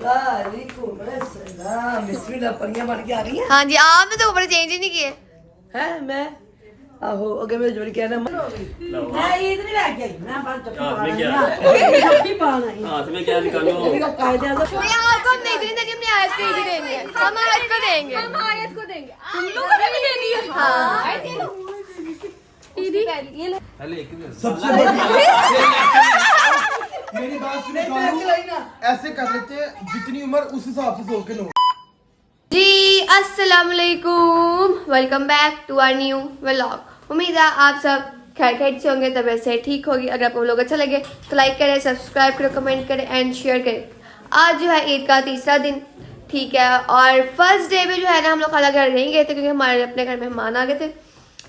वालेकुम अस्सलाम। बिस्मिल्लाह, परियां बन के आ रही हैं। हाँ जी, आपने तो कपड़े चेंज ही नहीं किए हैं मैं आहो अगे मेरे जोड़ी कहना मैं ईद नहीं लेके आई, मैं बस चप्पी पाना है। हाथ में क्या निकालो? कायदे नहीं, आपको हम नहीं देंगे, हमने आयत को ही देंगे, हम आयत को देंगे, हम आयत को देंगे, हम लोगों को भी देनी है। हाँ सबसे बड़ी मेरी बात सुनो, ऐसे कर लेते हैं जितनी उम्र उस हिसाब से सोच के लो। जी अस्सलाम वालेकुम, welcome back to our new vlog. उम्मीद है आप सब खैर से होंगे, तबीयत से ठीक होगी। अगर आपको लोग अच्छा लगे तो लाइक करें, सब्सक्राइब करें, कमेंट करें एंड शेयर करें। आज जो है ईद का तीसरा दिन, ठीक है, और फर्स्ट डे में जो है ना हम लोग खाला घर नहीं गए थे क्योंकि हमारे अपने घर मेहमान आ गए थे,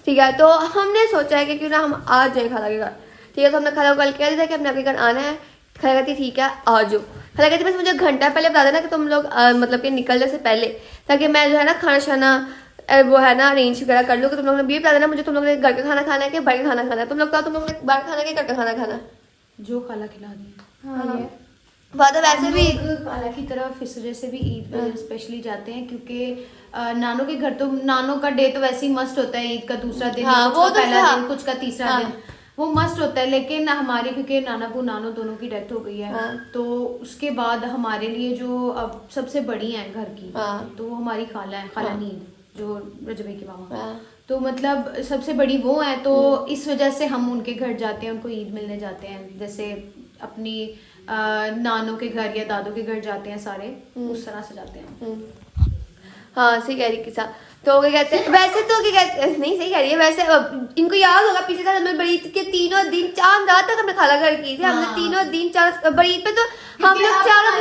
ठीक है। तो हमने सोचा है कि क्यों ना हम आज जाएँ खाला के घर, ठीक है। तो हमने खाला को कल कह दिया था कि हमने आपके घर आना है। खाला कहती ठीक है आ जाओ। खाला कहती बस मुझे घंटा पहले बता देना कि तुम लोग मतलब कि निकलने से पहले, ताकि मैं जो है ना खाना शाना वो है ना अरेंज वगैरह कर लूँ। कि तुम लोग ने भी बता देना मुझे तुम लोग ने घर का खाना खाना है कि बाहर का खाना खाना है। तुम लोग ने बाहर खाना है कि घर का खाना खाना है? जो खाला खिला दी। हाँ बात है। वैसे भी खाला की तरफ इस वजह से भी ईद पर स्पेशली जाते हैं क्योंकि नानों के घर तो नानों का डे तो वैसे ही मस्त होता है। ईद का दूसरा दिन, हाँ, कुछ वो का तो पहला हाँ। दिन, कुछ का तीसरा दिन, वो मस्त होता है। लेकिन हमारे क्योंकि नानाबू नानो दोनों की डेथ हो गई है, हाँ। तो उसके बाद हमारे लिए जो अब सबसे बड़ी है घर की, हाँ। तो वो हमारी खाला है, खाला हाँ। नींद, जो रजबे की मामा। हाँ। तो मतलब सबसे बड़ी वो है, तो इस वजह से हम उनके घर जाते हैं, उनको ईद मिलने जाते हैं। जैसे अपनी नानों के घर या दादों के घर जाते हैं सारे, उस तरह से जाते हैं। हाँ सही कह रही किसा। तो क्या कहते हैं वैसे तो क्या कहते हैं, नहीं सही कह रही है। वैसे इनको याद होगा पिछले साल हमने बड़ी ईद के तीनों दिन चांद रात तक हमने खाला घर की थी। हमने तीनों दिन चार बड़ी ईद पे तो हम लोग चारों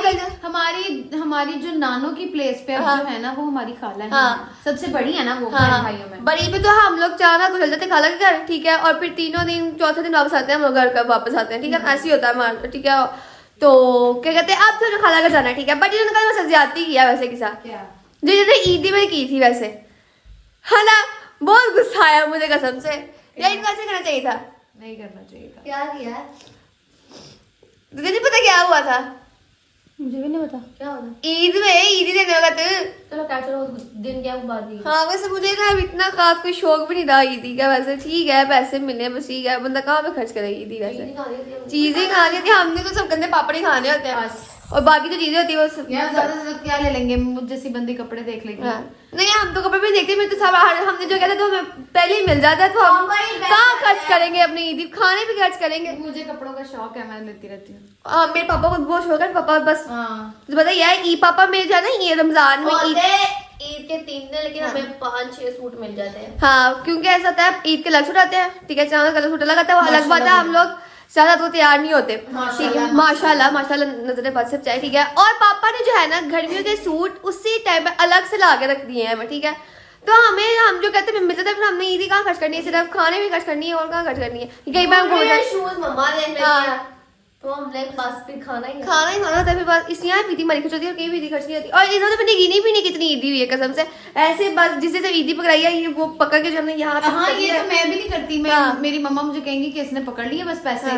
हमारी जो नानों की प्लेस पे अब हाँ। जो है ना वो हमारी खाला है। हाँ। सबसे बड़ी है ना वो हाँ। भाइयों में। बड़ी ईद पे तो हम लोग चार रात गुजर जाते खाला के घर, ठीक है। और फिर तीनों दिन चौथे दिन वापस आते हैं हम लोग घर का वापस आते हैं, ठीक है। ऐसे ही होता है हमारा, ठीक है। तो क्या कहते हैं अब तो खाला घर जाना है, ठीक है। बट इन्होंने कहा ज्यादती किया वैसे किसा जो जिन्होंने ईदी में की थी वैसे, है ना। बहुत गुस्सा आया मुझे कसम से। या इनको ऐसे करना चाहिए था, नहीं करना चाहिए था। क्या किया तुझे नहीं पता क्या हुआ था? मुझे भी नहीं पता क्या हुआ था ईद में, ईदी देने वाला तू। चलो क्या, चलो दिन क्या बात नहीं। हाँ वैसे मुझे ना इतना खास कोई शौक भी नहीं था ईदी का। वैसे ठीक है पैसे मिले बस, ठीक है। बंदा कहाँ पे खर्च करे ईदी? वैसे चीजें खानी थी हमने, तो सब गंदे पापड़ ही खाने होते हैं और बाकी जो चीजें होती है वो सब ज्यादा से क्या ले लेंगे, मुझ जैसी बंदी कपड़े देख लेंगे। हाँ। नहीं हम तो कपड़े भी देखते, मैं तो सब हमने जो कहते तो हमें पहले ही मिल जाता है, तो हम कहाँ खर्च करेंगे अपनी ईदी? खाने भी खर्च करेंगे। मुझे कपड़ों का शौक है, मैं लेती रहती हूँ। हाँ मेरे पापा को बहुत शौक है। पापा बस हाँ। तो पता ही है ई पापा मेरे जो है ना ये रमजान में ईद के 3 दिन, लेकिन हमें 5-6 सूट मिल जाते हैं। हाँ क्योंकि ऐसा होता है ईद के अलग सूट आते हैं, ठीक है। चांद का अलग सूट अलग आता है, वो अलग बात है। हम लोग ज्यादा तो तैयार नहीं होते, ठीक है। माशाल्लाह माशाल्लाह नजरें बद सब चाहिए, ठीक है। और पापा ने जो है ना गर्मियों के सूट उसी टाइम पे अलग से ला के रख दिए हैं हमें, ठीक है। तो हम जो कहते हैं मिल जाता है, हमने ईदी कहाँ खर्च करनी है? सिर्फ खाने में खर्च करनी है और कहाँ खर्च करनी है? कई बार शूज मम्मा ने तो हमने बस फिर खाना ही होता है। फिर बस इसलिए ईदी मरी खर्च होती है और कहीं भी ईदी खर्च नहीं होती। और इधर तो मैंने गिनी भी नहीं कितनी ईदी हुई है कसम से। ऐसे बस जिससे सब ईदी पकड़ाई है ये वो पकड़ के जो हमने यहाँ हाँ ये तो मैं भी नहीं करती। मैं मेरी मम्मा मुझे कहेंगी कि इसने पकड़ लिया बस पैसे।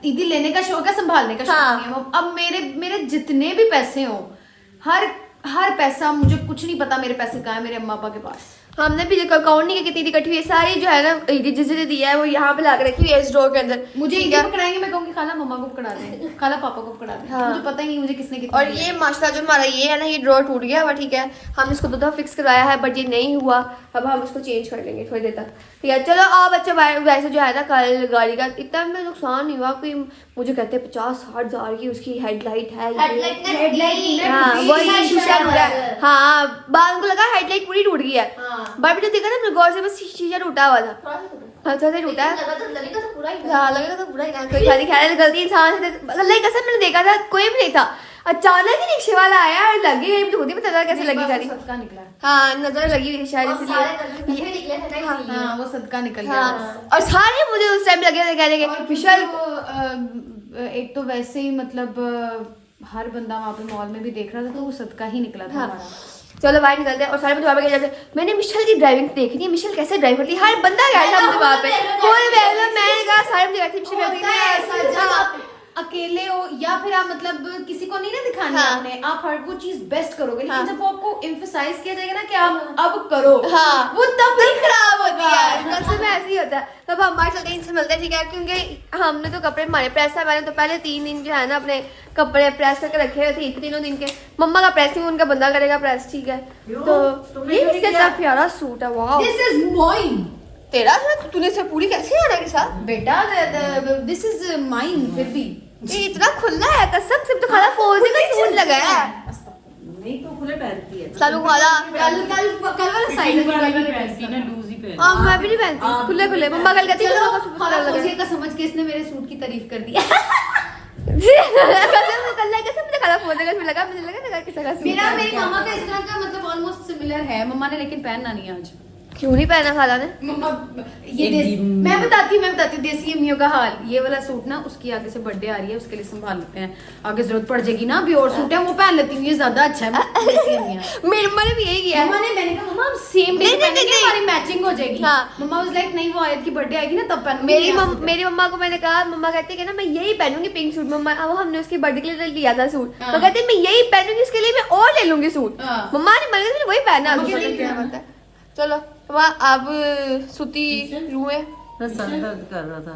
ईदी लेने का शौक है, संभालने का शौक नहीं है। अब मेरे जितने भी पैसे हो, हर पैसा, मुझे कुछ नहीं पता मेरे पैसे कहाँ है, मेरे अम्मा पापा के पास। हमने भी अकाउंट नहीं कितनी इकट्ठी हुई है सारी जो है ना जिसने दिया है वो यहाँ पे ला के रखी हुई है इस ड्रॉर के अंदर। मुझे ईदी पकड़ाएंगे, मैं कहूँगी खाला मम्मा को पकड़ा दे, खाला पापा को पकड़ा दे। हाँ। मुझे पता ही नहीं मुझे किसने कितना। और ये माशाल्लाह जो हमारा ये है ना ये ड्रॉर टूट गया हुआ, ठीक है। हमने इसको 2 दफा फिक्स करवाया है बट ये नहीं हुआ। अब हम इसको चेंज कर लेंगे थोड़ी देर तक, ठीक है। चलो अब अच्छा वैसे जो है ना कल गाड़ी का इतना में नुकसान नहीं हुआ कोई। मुझे कहते हैं 50-60 हजार की उसकी हेडलाइट है। हाँ वही शीशा टूटा है। हाँ बाद को लगा हेडलाइट पूरी टूट गई है। बट जो देखा ना गौर से बस शीशा टूटा हुआ था, थोड़ा सा टूटा है। लगेगा तो पूरा ही हाँ लगेगा तो पूरा ही ना। कोई खाली खैर गलती इंसान से अल्लाह की कसम मैंने देखा था कोई भी नहीं था। अचानक ही रिक्शे वाला आया और लगी मुझे खुद ही पता था कैसे लगी गाड़ी। सदका निकला। हाँ नजर लगी हुई शायद इसलिए। हाँ वो सदका निकल गया। हाँ और सारे मुझे उस टाइम लगे थे कहने के विशाल। एक तो वैसे ही मतलब हर बंदा वहाँ पे मॉल में भी देख रहा था, तो वो सदका ही निकला था हमारा। चलो बाहर निकलते हैं और सारे मुझे जाते मैंने मिशेल की ड्राइविंग देखनी है, मिशेल कैसे ड्राइव करती है। हर बंदा गया था मुझे वहाँ पे, कोई मैंने कहा सारे मुझे बैठे अकेले हो या फिर आप मतलब किसी को नहीं ना दिखानी है आपने, आप हर वो चीज बेस्ट करोगे, लेकिन जब वो आपको एम्फसाइज किया जाएगा ना कि आप अब करो, वो तब ही खराब होती है। कसम में ऐसे ही होता है। तब हम हमारे साथ इनसे मिलते हैं, ठीक है, क्योंकि हमने तो कपड़े हमारे प्रेस है, मैंने तो पहले 3 दिन जो है ना अपने कपड़े प्रेस करके रखे हुए थे, 3 दिन के। मम्मा का प्रेसिंग उनका बंदा करेगा प्रेस, ठीक है। तो ये किसका इतना प्यारा सूट है, वाह। This is mine. तेरा तूने से पूरी कैसे आना के साथ बेटा दिस इज माइन। फिर भी ये इतना खुला है, कसम से। तो खाला फौजी का सूट लगाया है। नहीं तो खुले पहनती है। सालू खाला कल वाला साइज हाँ मैं भी नहीं पहनती खुले खुले। मम्मा कल कहती है मम्मा का सूट खाला लगा फौजी का समझ के इसने मेरे सूट की तारीफ कर दी। कसम मुझे खाला फौजी का सूट लगा, मुझे लगा किसी का सूट। मेरी मामा का इस तरह का मतलब ऑलमोस्ट सिमिलर है। मम्मा ने लेकिन पहनना नहीं आज। क्यों नहीं पहना खाला ने? मम्मा ये मैं बताती हूँ देसी अम्मियों का हाल। ये वाला सूट ना उसकी आगे से बर्थडे आ रही है, उसके लिए संभाल लेते हैं, आगे जरूरत पड़ जाएगी ना। अभी और सूट है वो पहन लेती हूँ, ये ज्यादा अच्छा है। देसी अम्मियाँ मेरी मम्मा ने भी यही किया। मैंने कहा मम्मा हम सेम डे पहनेंगे, हमारी मैचिंग हो जाएगी। हाँ। मम्मा वाज लाइक नहीं, वो आयत की बर्थडे आएगी ना तब पहन। मेरी मम्मा को मैंने कहा, मम्मा कहती है ना मैं यही पहनूंगी पिंक सूट। मम्मा वो हमने उसकी बर्थडे के लिए लिया था सूट, तो कहती मैं यही पहनूंगी, इसके लिए मैं और ले लूंगी सूट। मम्मा ने मैंने वही पहना। चलो वहाँ अब सूती रूए सर दर्द कर रहा था।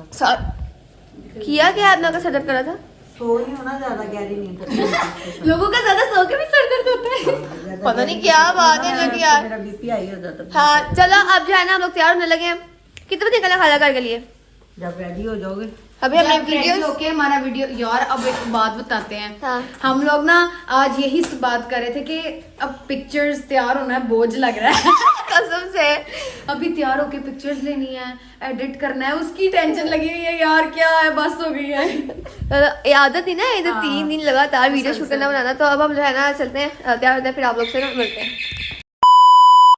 किया क्या आपने का सर दर्द करा था? सो ही होना, ज्यादा गहरी नींद। लोगों का ज्यादा सो के भी सर दर्द होता है। पता नहीं क्या बात है लगी यार। मेरा बीपी हाई हो जाता है। हाँ चलो अब जो है ना हम लोग तैयार होने लगे हैं। कितने बजे निकलना खाला करके लिए? जब रेडी हो जाओगे अभी हमने वीडियो वीडियो ओके हमारा वीडियो यार। अब एक बात बताते हैं। हाँ। हम लोग ना आज यही बात कर रहे थे कि अब पिक्चर्स तैयार होना है, बोझ लग रहा है। कसम से अभी तैयार होके पिक्चर्स लेनी है, एडिट करना है, उसकी टेंशन लगी हुई है यार। क्या है, बस हो गई है। ये आदत थी ना इधर 3 दिन लगातार वीडियो शूट करना बनाना। तो अब हम जो है ना चलते हैं, तैयार होते हैं, फिर आप लोग से ना मिलते हैं।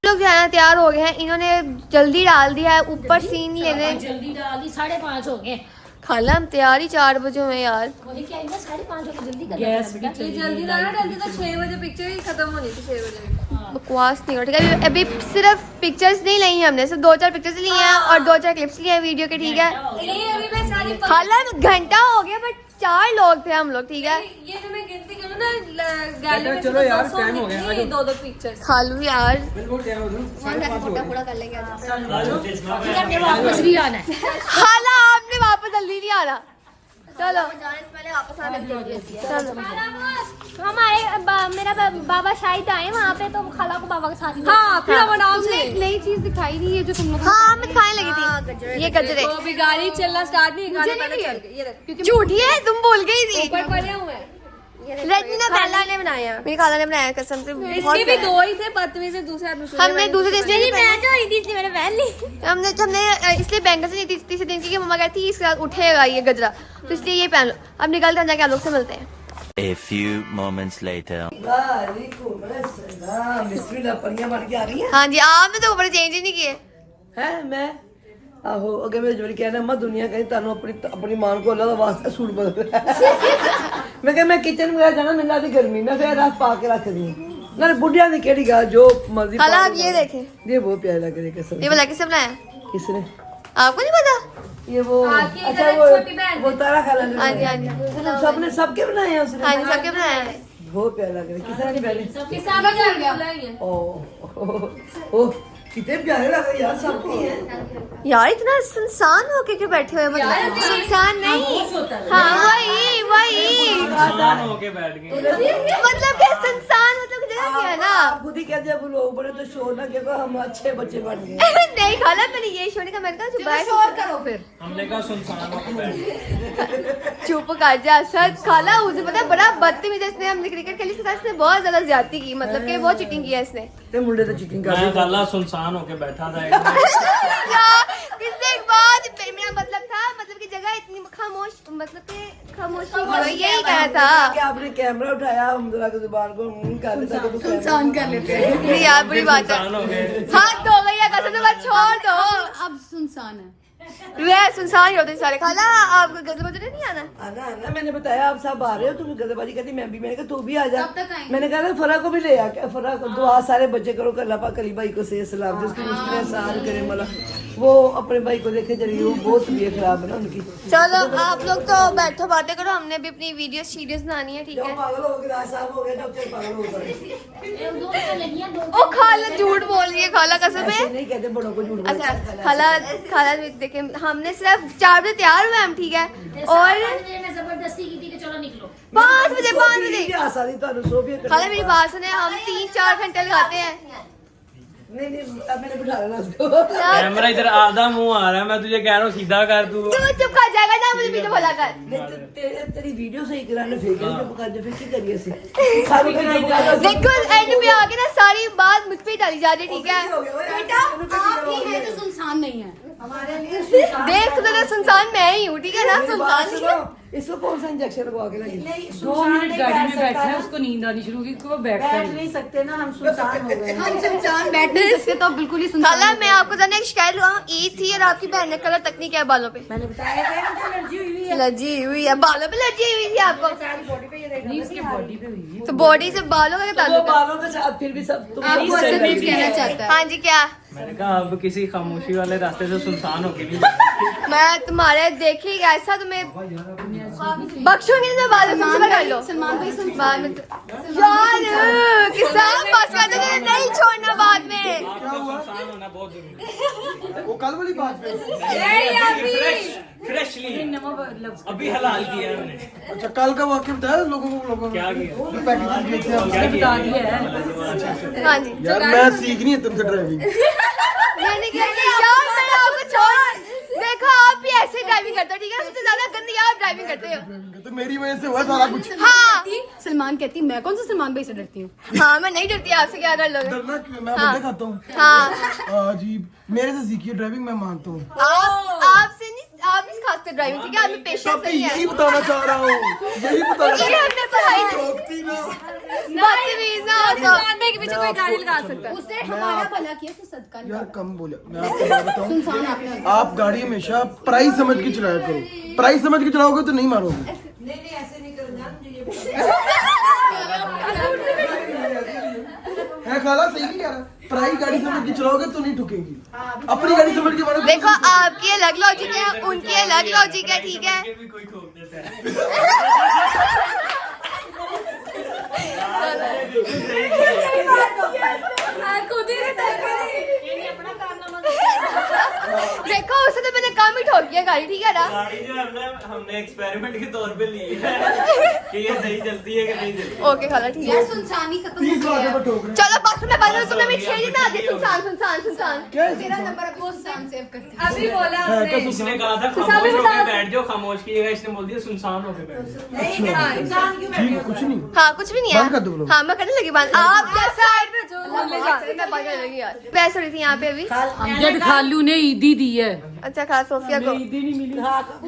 लोग जो है ना तैयार हो गए हैं, इन्होंने जल्दी डाल दिया है ऊपर सीन लेने। जल्दी डाल दी, 5:30 हो गए। खाला हम तैयार ही 4 बजे हुए यार। वही क्या 5:30 हो गए, जल्दी कर। गैस भी चली जल्दी ना डालती तो 6 बजे पिक्चर ही खत्म होनी थी। 6 बजे बकवास नहीं हो ठीक है। अभी सिर्फ पिक्चर्स नहीं ली हैं हमने, सिर्फ 2-4 पिक्चर्स ली हैं और 2-4 क्लिप्स लिए हैं वीडियो के, ठीक है। ये अभी मैं सारी खाला घंटा हो गया बट 4 लोग थे हम लोग, ठीक है। ये जो मैं गिनती करूँ ना गैलरी में, चलो यार टाइम हो गया। 2-2 पिक्चर्स खालू यार कर लेंगे, वापस भी आना है। खाला आपने वापस जल्दी नहीं आना। चलो पहले वापस आना है। चलो हमारे मेरा बाबा शायद आए वहाँ पे, तो खाला को बाबा के साथ। हाँ फिर हम आराम से एक नई चीज दिखाई दी है जो तुम लोग हाँ मैं खाने लगी थी। ये गजरे तो अभी गाड़ी चलना स्टार्ट नहीं, गाड़ी पहले चल गई। ये रख झूठी है, तुम बोल गई थी। ऊपर पड़े हुए हैं। रजनीना खाला ने बनाया, मेरी खाला ने बनाया, कसम से बहुत इसके भी प्यारा। 2 ही थे, 5वें से दूसरे आदमी से। हमने दूसरे दिन से मैं तो थी इसलिए मैंने पहन ली। हमने इसलिए बैंगल से नहीं थी तीसरे दिन की, मम्मा कहती है इसके साथ उठेगा ये गजरा, तो इसलिए ये पहन लो। अब निकलते हैं, जाके आप लोग से मिलते हैं। A few moments later. मिस्त्री लपनियां बन के आ गई हाँ जी, आपने तो कपड़े चेंज ही नहीं किए। है मैं आहो अगे मेरे जोड़ी कहना मैं दुनिया कहीं तानू अपनी मां को अल्लाह दा वास्ता सूट बदल। मैं कह मैं किचन में जाना, मैंने आधी गर्मी ना फिर रात पा के रख दी ना। बुढ़िया दी केड़ी गल जो मर्जी। खाला आप ये देखें, ये बहुत प्यारा लग रहा है कसम। ये वाला किसने बनाया? किसने? आपको नहीं पता? ये वो अच्छा वो तारा खाला ने। हाँ जी हाँ जी सबने सबके बनाए हैं उसने। हाँ जी, सबके बनाया है। बहुत प्यारा लग रहा है। किसने नहीं पहले? सबके सामने चल गया। ओ कितने प्यारे लग रहे यार सबके हैं। यार इतना सुनसान होके क्यों बैठे हुए? मतलब सुनसान नहीं, हाँ वही होके बैठ गए। मतलब क्या सुनसान, मतलब जगह क्या है ना। खुद ही कहते हैं लोग बड़े तो शोर ना के हम अच्छे बच्चे बन गए। नहीं खाला मैंने ये शोर का, मैंने कहा चुप शोर करो फिर। हमने कहा सुनसान होके बैठ गए। चुप कर जा सच। खाला उसे पता है बड़ा बदतमीज है, इसने हमने क्रिकेट खेली इसके साथ, इसने बहुत ज्यादा ज्यादती की, मतलब कि बहुत चीटिंग किया इसने। ते मुंडे तो चिकन कर मैं काला सुनसान होके बैठा था। किसने एक बात, मेरा मतलब था मतलब की जगह इतनी खामोश, मतलब कि खामोशी यही कहा था कि आपने कैमरा उठाया हम जरा की जुबान को कर लेता तो सुनसान कर लेते हैं। नहीं यार बुरी बात है। सुनसान हो गए। हाथ धो गई है कसम से, बस छोड़ दो। अब सुनसान है। वह सुनसान ही होते सारे। खाला आपको गजल बजने नहीं आना? आना आना, मैंने बताया आप सब आ रहे हो, तुम गजबाजी करती मैं भी, मैंने कहा तू भी आ जा। कब तक आएंगे? मैंने कहा ना फरा को भी ले आ, फरा को दुआ सारे बच्चे करो, कल्ला पा कली भाई को से सलाम, जिसकी मुश्किलें आसान करे मला वो अपने भाई को देखे चली, वो बहुत तबीयत खराब है ना उनकी। चलो आप लोग तो बैठो बातें करो, हमने भी अपनी वीडियो सीरीज बनानी है, ठीक है। पागल हो गए, साहब हो गए, डॉक्टर पागल हो गए। ओ खाला झूठ बोल रही है, खाला कसम ऐसे है। नहीं कहते बड़ों को झूठ बोलते। अच्छा खाला देखे, हमने सिर्फ 4 बजे तैयार हुए हम, ठीक है, और जबरदस्ती की थी कि चलो निकलो 5 बजे खाला मेरी बात सुने, हम 3-4 घंटे लगाते हैं। नहीं नहीं, अब मैंने बिठा लेना उसको। कैमरा इधर आधा मुंह आ रहा है, मैं तुझे कह रहा हूँ सीधा कर तू। तू चुप कर जाएगा ना, मुझे पीछे भला कर। तेरी वीडियो सही कराने फेंक दे, चुप कर जा, फिर क्या करिए इसे। देखो एंड पे आके ना सारी बात मुझ पे ही डाली जा रही है, ठीक है बेटा आप ही हैं जो सुनसान नहीं है। देख तो तेरा सुनसान मैं ही हूँ, ठीक है ना, सुनसान नहीं है। इसको कौन सा इंजेक्शन लगवा के लगी? 2 मिनट गाड़ी में बैठा है, उसको नींद आनी शुरू हुई, वो बैठ नहीं सकते ना, हम सुनसान हो गए। हम सुनसान बैठ नहीं सकते तो बिल्कुल ही सुनसान। खाला मैं आपको जानने की शिकायत हुआ, ईद थी और आपकी बहन ने कलर तक नहीं किया बालों पे। मैंने बताया था ना, एलर्जी हुई है। एलर्जी हुई है, बालों पे एलर्जी हुई थी आपको? सारी बॉडी पे ये देखना। उसके बॉडी पे हुई है। तो बॉडी से बालों का क्या तो ताल्लुक है? बालों के साथ फिर भी सब तुम आपको असर में कहना चाहता है। हाँ जी क्या? मैंने कहा अब किसी खामोशी वाले रास्ते से सुनसान होके नहीं। मैं तुम्हारे देखी ऐसा तुम्हें बख्शूंगी तो बाद में मुझसे कर लो। सलमान भाई बाद में यार किसान बस कर दो, नहीं छोड़ना बाद में। सुनसान होना बहुत जरूरी है। वो कल वाली बात पे। फ्रेशली अभी हलाल किया है मैंने। अच्छा कल का वाक्य बताया लोगों को क्या किया? जो पैकेज दिए थे हमसे। बता दिया है। हाँ जी यार मैं सीखनी है तुमसे ड्राइविंग। मैंने क्या किया यार, मैंने आपको छोड़ देखो, आप भी ऐसे ड्राइविंग करते हो, ठीक है, सबसे ज्यादा गंदी आप ड्राइविंग करते हो। तो मेरी वजह से हुआ सारा कुछ। हाँ सलमान कहती मैं कौन सा सलमान भाई से डरती हूँ। हाँ मैं नहीं डरती आपसे, क्या कर लोगे? डरना क्यों? मैं बंदे खाता हूँ। हाँ अजीब, मेरे से सीखिए ड्राइविंग, मैं मानता हूँ। आपसे नहीं, आप नहीं खाते ड्राइविंग, ठीक है, आप में पेशेंस सब नहीं है। यही बताना चाह रहा हूँ, यही बताना ये हमने पढ़ाई थी। रोकती ना। बदतमीज ना हो तो। के पीछे कोई गाड़ी लगा सकता है। उसने हमारा भला किया तो सदका नहीं। यार कम बोला, मैं आपको बात बताऊँ, सुनसान आपने आप गाड़ी हमेशा प्राइस समझ के चलाया करो। प्राइस समझ के चलाओगे तो नहीं मारोगे। नहीं नहीं ऐसे नहीं करना, मुझे ये है खाला, सही नहीं कह रहा। प्राइस गाड़ी समझ के चलाओगे तो नहीं ठुकेगी। अपनी गाड़ी समझ के मारोगे। देखो आपकी अलग लॉजिक है, उनकी अलग लॉजिक है, ठीक है। भी कोई ठोक देता है। देखो उसे तो मैंने काम ही ठोक दिया गाड़ी, ठीक है ना। गाड़ी जो है हमने एक्सपेरिमेंट के तौर पे ली है कि ये सही चलती है कि नहीं चलती। ओके खाला ठीक है। यार सुनसान ही खत्म 30 हो बार गया। पे ठोक रहे हैं। चलो बस में बदलो, तुमने भी छेड़ ही ना दी। सुनसान सुनसान सुनसान। क्या है तेरा नंबर अब सुनसान सेव करती हूँ। अभी बोला है, क्या उसने। उसने कहा था खामोश होके बैठ जाओ, खामोश की जगह इसने बोल दिया सुनसान होके बैठ जाओ। ठीक है, कुछ नहीं। हाँ कुछ भी नहीं बंद कर दो है। ब्रो। हाँ मैं करने लगी बात। आप जैसा मैं बंद कर लगी यार। पैसे हो रही थी यहाँ पे अभी। अमजद खालू ने ईदी दी है। अच्छा खाला सोफिया को ईदी नहीं मिली।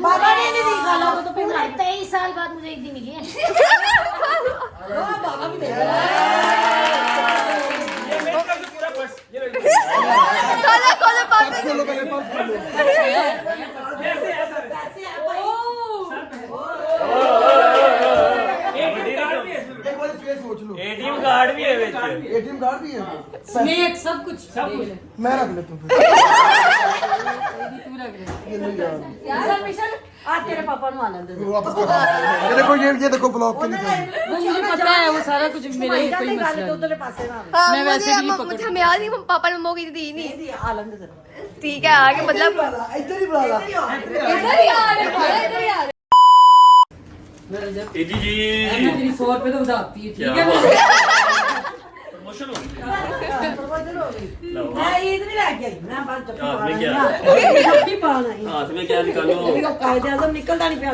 बाबा ने नहीं दी खाला को तो 23 साल बाद मुझे एक दिन मिली है। खाला खोलो पास खोलो पहले, पास खोलो। एक बार फेस सोच लो। एटीएम कार्ड भी है बेच। एटीएम कार्ड भी है। स्नेक सब कुछ मैं रख लेता हूँ। तू लग रहा ये लो यार। यार मिशन आज तेरे पापा नु आनंद दे। वो वापस कर। ये देखो ब्लॉक के निकल। वो मुझे पता है, वो सारा कुछ मेरे ही कोई मसला नहीं। उधर पासे ना हाँ, मैं वैसे भी नहीं मुझे हमें याद नहीं, पापा ने मम्मी की दी नहीं। दी आनंद दे। ठीक है आगे मतलब इधर ही बुला ला। एडी जी तेरी 100 रुपए तो उधारती है, ठीक है। प्रमोशन हो गई। मैं ईद नहीं लेके आई, मैं बात चप्पल हाथ में क्या? चप्पल पाना है। हाथ में क्या निकालो? अभी को कायदे आजम निकलता नहीं पिया।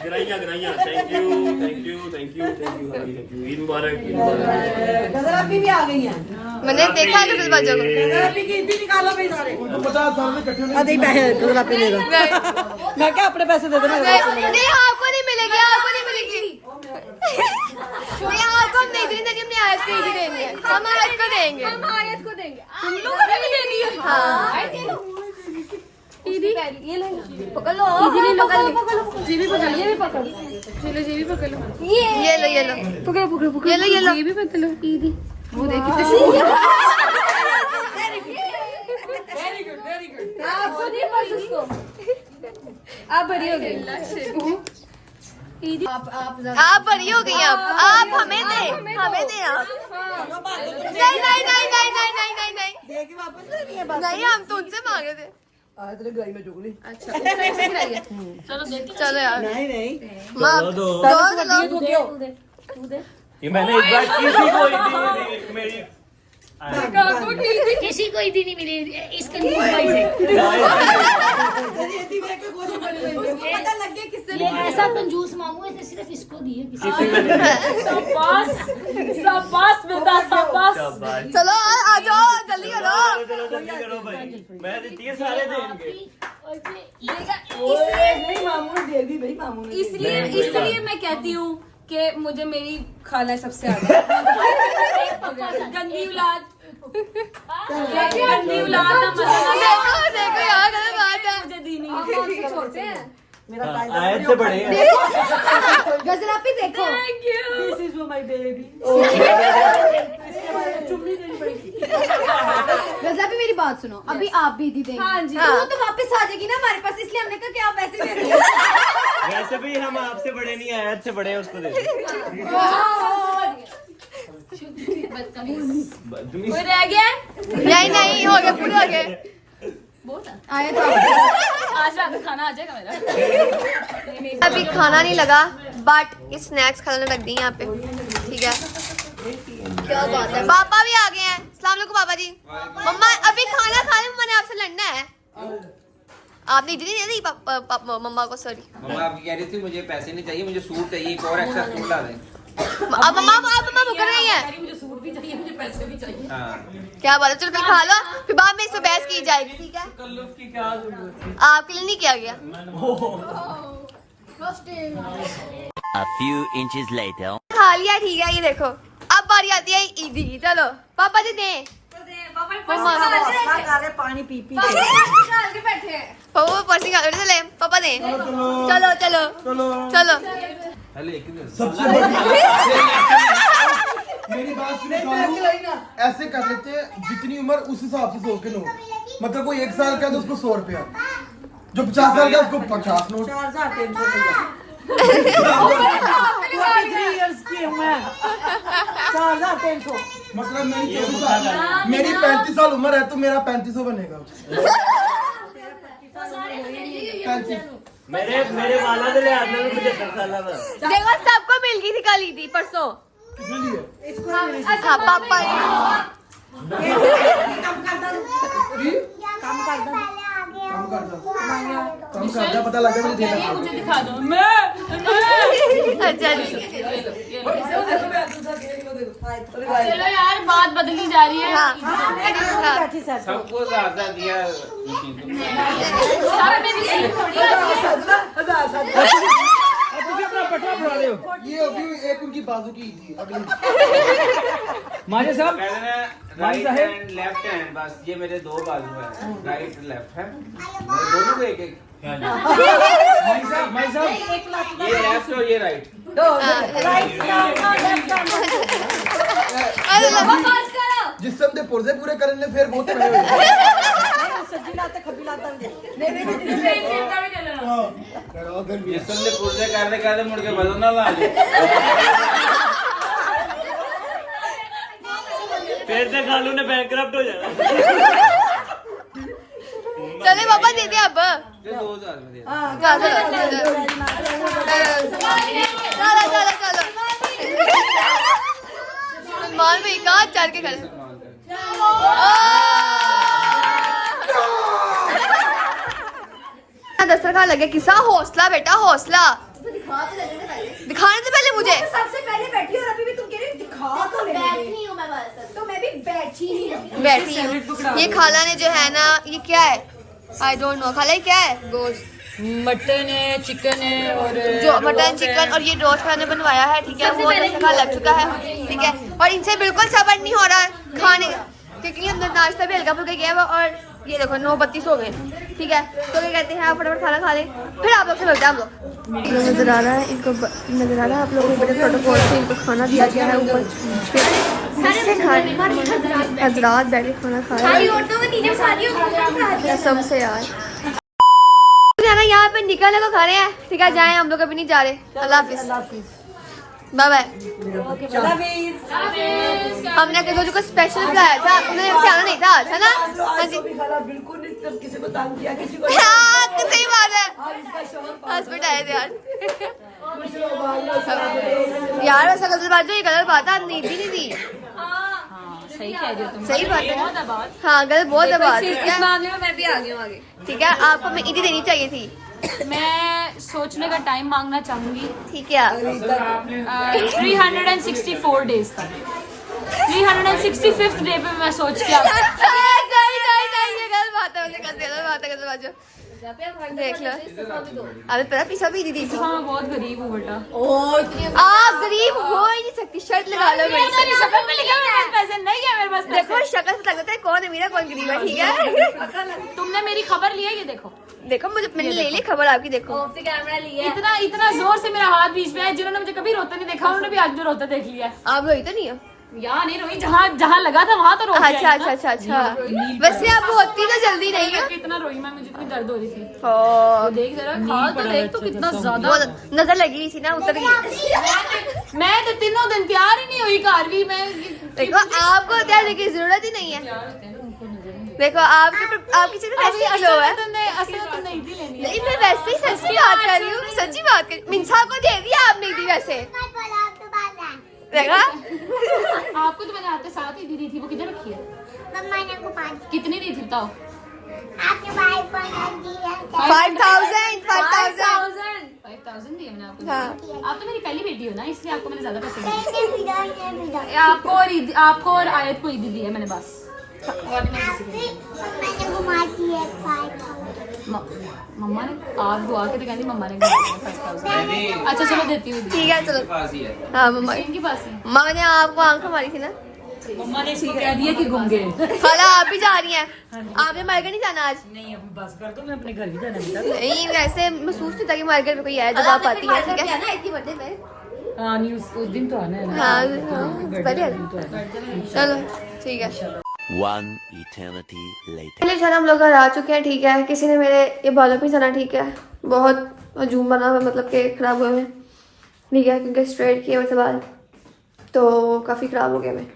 गिराइया गिराइया। Thank you thank you thank you thank you thank you. Eid मुबारक ईद मुबारक। गजराबी भी आ गई है। मैंने देखा है किस बाजू को। गजराबी की ईद निकालो भाई सारे। उनको 50 साल में इकट्ठे होने। आधे पैसे गजराबी देगा। मैं क्या अपने पैसे दे देना। नहीं आपको नहीं मिलेगी, आपको नहीं मिलेगी। नहीं आपको हम नहीं देंगे, हमने आयत को ही देनी है। हम आयत को देंगे, हम आयत को देंगे। तुम लोगों ने भी देनी है। हाँ दीदी ये ले पकड़ लो, दीदी ले लो, पकड़ लो, जी भी पकड़ लो, ये भी पकड़ लो, चलो जी भी पकड़ लो, ये लो पकड़ो पकड़ो पकड़ो, ये लो ये भी पकड़ लो दीदी। वो देखिए आप बड़ी हो गई। आप बड़ी हो गई अब, आप हमें दे आप। नहीं नहीं नहीं नहीं नहीं नहीं नहीं नहीं दे के वापस लेनी है बस। नहीं, हम तो उनसे मांगे थे। आज तेरे गलाई में चुगली। चलो यार, नहीं नहीं माँ दो दो ये मैंने एक बार किसी को ही दी मेरी किसी को इतनी नहीं मिली इसके लिए भाई से ये ऐसा कंजूस मामू है सिर्फ इसको दी है किसी शाबाश बेटा शाबाश। चलो आ जाओ, जल्दी करो। चलो जल्दी करो भाई, मैं देती है सारे देंगे। नहीं मामू ने दे दी भाई, मामू ने। इसलिए मैं कहती हूँ कि मुझे मेरी खाना सबसे ज्यादा गंदी औलाद गंदी औलाद ना मजा देखो देखो यार, गलत बात है। मुझे दी नहीं छोटे हैं। मेरा टाइम आयत से बड़े हैं। गजरापी देखो। This is my baby. चुम्मी देनी पड़ेगी। गजरापी मेरी बात सुनो, अभी आप भी दी देंगे। हाँ जी। वो तो वापस आ जाएगी ना हमारे पास, इसलिए हमने कहा कि आप ऐसे दे दो। वैसे भी हम आपसे बड़े नहीं, आयत से बड़े हैं, उसको दे कोई रह गया? नहीं नहीं, हो गया, पूरे हो गए। आया तो आज रात खाना आ जाएगा मेरा। अभी खाना नहीं लगा, बट ये स्नैक्स खाने लग दी यहाँ पे, ठीक है। क्या बात है, पापा भी आ गए हैं। अस्सलाम वालेकुम पापा जी। मम्मा अभी खाना खा रहे, मम्मा ने आपसे लड़ना है। आपने इतनी नहीं दी मम्मा को, सॉरी। मम्मा आपकी कह रही थी मुझे पैसे नहीं चाहिए, मुझे सूट चाहिए, एक और एक्स्ट्रा सूट ला दें। अब मम्मा मुकर रही है। मुझे सूट भी चाहिए, मुझे पैसे भी चाहिए। हाँ क्या बात है, चलो कल खा लो, फिर बाद में इस पे बहस की जाएगी, ठीक है। उसकी क्या जरूरत थी? आपके लिए नहीं किया गया। A few inches later. खा लिया, ठीक है। ये देखो, अब बारी आती है ईदी की। चलो पापा जी दें। पानी पी पी पापा पर्सी खा रहे, चले पापा दें। चलो चलो चलो। सबसे बड़ी मेरी बात सुनो, ऐसे कर लेते हैं, जितनी उम्र उस हिसाब से 100 के नोट। मतलब कोई 1 साल का है तो उसको 100 रुपया, जो 50 साल का है उसको 50 नोट। 43 की हूँ मैं। 4300। मतलब मेरी 34 साल, मेरी 35 साल उम्र है तो मेरा 3500 बनेगा। 35। मेरे वाला तो ले आते हैं मुझे 10 साल का। देखो सबको मिल गई थी कल ईदी परसों। किसने लिए? हाँ पापा कम कर दो, पता लगा मुझे देना। मुझे दिखा दो। अच्छा जी। चलो यार, बात बदली जा रही है। हाँ सबको ज्यादा दिया। सब मेरी सीट थोड़ी ये अभी एक उनकी बाजू की थी, अगली माजे साहब राइट हैंड लेफ्ट हैंड, बस ये मेरे 2 बाजू है, राइट लेफ्ट है, मेरे दोनों को एक एक। भाई साहब ये लेफ्ट और ये राइट। जिसम दे पुर्जे पूरे करने फिर बहुत बड़े हुए। सब्जी लाते खब्बी लाता जिसम ने पुर्जे करने करने मुड़ के वजन ना ला ले। फिर से खालू ने बैंकरप्ट हो जाना। चले पापा दे दे अब। ये 2000 में दे। चलो चलो चलो। सलमान भाई कहाँ चढ़ के खड़े। दस्तरखान लगे, किसा हौसला बेटा, हौसला दिखाने से पहले मुझे। सबसे पहले बैठी और अभी भी तुम कह रहे हो दिखा तो बैठी हूँ मैं बस। तो मैं भी बैठी ही हूँ। बैठी हूँ। ये खाला ने जो है ना, ये क्या है, आई डोंट नो। खाला ये क्या है? गोश्त, मटन है, चिकन है और जो मटन चिकन और ये रोस्ट खाने बनवाया है, ठीक है। वो दस्तरखान लग चुका है, ठीक है। और इनसे बिल्कुल सब्र नहीं हो रहा है खाने का, क्योंकि अंदर नाश्ता भी हल्का फुल्का किया हुआ और ये देखो 9:32 हो गए, ठीक है। तो क्या कहते हैं, आप फटाफट खाना खा लें, फिर आप लोग से मिलते हैं। हम लोग नजर आ रहा है, इनको नजर आ रहा है आप लोगों को बड़े प्रोटोकॉल से इनको खाना दिया गया है ऊपर। हजरात बैठे खाना खा रहे हैं कसम से यार। ना यहाँ पे निकलने को खा रहे हैं, ठीक है। जाए हम लोग अभी नहीं जा रहे। अल्लाह हाफिज, बाय बाय। हमने किसी को स्पेशल बुलाया था, उन्हें हमसे आना नहीं था, है ना? हाँ जी, बिल्कुल नहीं, सब किसी को तंग किया, किसी को हाँ, सही बात है। हस्बैंड आए थे यार वैसा गलत बात, जो ये गलत बात है, नींद ही नहीं दी। सही कह रही हो तुम। सही बात है, बहुत आबाद। हाँ गलत बहुत है बात, ठीक इस है। मामले में मैं भी आ गई हूँ आगे। ठीक है, आपको मैं ईदी देनी चाहिए थी। मैं सोचने का टाइम मांगना चाहूंगी, ठीक है, 364 डेज तक। 365th डे पे मैं सोच के नहीं, ये गलत बात है, गलत बात है। देख लो, अबे पता पीछा भी दी थी। हाँ, मैं बहुत गरीब हूँ बेटा। आप गरीब हो ही नहीं सकती, शर्त लगा लो मेरी। मेरी शक्ल में लिखा मेरे पास पैसे नहीं है, मेरे पास पैसे। देखो शक्ल से लगता है कौन है मेरा कौन गरीब है, ठीक है। तुमने मेरी खबर ली है, ये देखो। देखो मुझे, मैंने ले ली खबर आपकी, देखो। कैमरा लिया इतना जोर से मेरा हाथ बीच में है। जिन्होंने मुझे कभी रोते नहीं देखा, उन्होंने भी आज जो रोते देख लिया। आप रोई तो नहीं हो? यहाँ नहीं रोई, जहाँ लगा था वहाँ तो रोई। अच्छा। वैसे आप होती तो जल्दी नहीं है। कितना रोई मैं, मुझे इतनी दर्द हो रही थी। ओ, देख जरा, खाल तो देख तो कितना ज्यादा। वो नजर लगी हुई थी ना, उतर गई। मैं तो तीनों दिन तैयार ही नहीं हुई कार भी। मैं देखो आपको तैयार की जरूरत ही नहीं है। देखो आपकी चीज वैसे ग्लो है। तुमने ईदी लेनी है। नहीं, मैं वैसे ही सच्ची बात कर रही हूँ, सच्ची बात कर। मिंसा को दे दिया आपने दी वैसे, देखा? आपको तो मैंने आपके साथ ही दी थी, वो किधर रखी है? मम्मा ने को 5 कितनी दी थी बताओ? आपके भाई को दी है 5,000 दिए मैंने आपको। हाँ। आप तो मेरी पहली बेटी हो ना, इसलिए आपको मैंने ज्यादा पैसे दिए। मैंने आपको और आयत को ईदी दी है मैंने बस। घुमाती है 5 मम्मा ने आप दुआ के तो कहती मम्मा ने 5,000। अच्छा चलो देती हूँ। ठीक है चलो। पास ही है। हाँ मम्मा, इनके पास ही। मम्मा ने आपको आंखें मारी थी ना। मम्मा ने इसको कह दिया कि घूम गए। खाला आप भी जा रही हैं? आपने मार्केट नहीं जाना आज? नहीं अभी बस कर दो, मैं अपने घर ही जाना बेटा। नहीं, वैसे महसूस नहीं था कि मार्केट में कोई है जब आप आती है, ठीक है। हाँ नहीं उस दिन तो आना है ना। हाँ, बढ़िया। चलो ठीक है। One eternity later. पहले हम लोग घर आ चुके हैं, ठीक है। किसी ने मेरे ये बालों पे जाना, ठीक है। बहुत हजूम बना हुआ, मतलब कि खराब हुए हैं, ठीक है, क्योंकि स्ट्रेट किए हुए थे बाल, तो काफ़ी ख़राब हो गए हैं।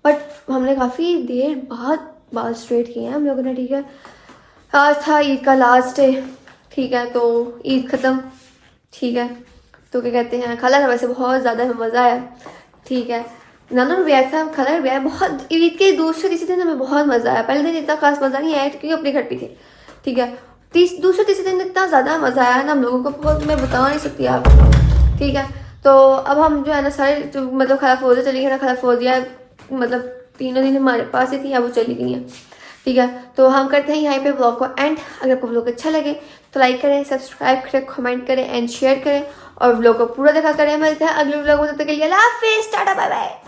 बट हमने काफ़ी देर बाद बाल स्ट्रेट किए हैं हम लोगों ने, ठीक है। आज था ईद का लास्ट डे, ठीक है। तो ईद ख़त्म, ठीक है। तो क्या कहते हैं, खाला था वैसे बहुत ज़्यादा मज़ा आया, ठीक है। नाना भी आया था, खाला भी आया। बहुत ईद के दूसरे तीसरे दिन हमें बहुत मज़ा आया। पहले दिन इतना खास मज़ा नहीं आया क्योंकि अपने घर पे थे, ठीक है। दूसरे तीसरे दिन इतना ज़्यादा मज़ा आया ना हम लोगों को, बहुत मैं बता नहीं सकती आपको, ठीक है। तो अब हम जो है ना सारे मतलब खाला फौजा चली गई ना, खाला फौजिया मतलब 3 दिन हमारे पास ही थी, अब वो चली गई हैं, ठीक है। तो हम करते हैं यहाँ पे व्लॉग को एंड। अगर आपको व्लॉग अच्छा लगे तो लाइक करें, सब्सक्राइब करें, कमेंट करें एंड शेयर करें और व्लॉग को पूरा देखा करें। मिलते हैं अगले व्लॉग में, तब तक के लिए अल्लाह हाफिज़, टाटा बाय बाय।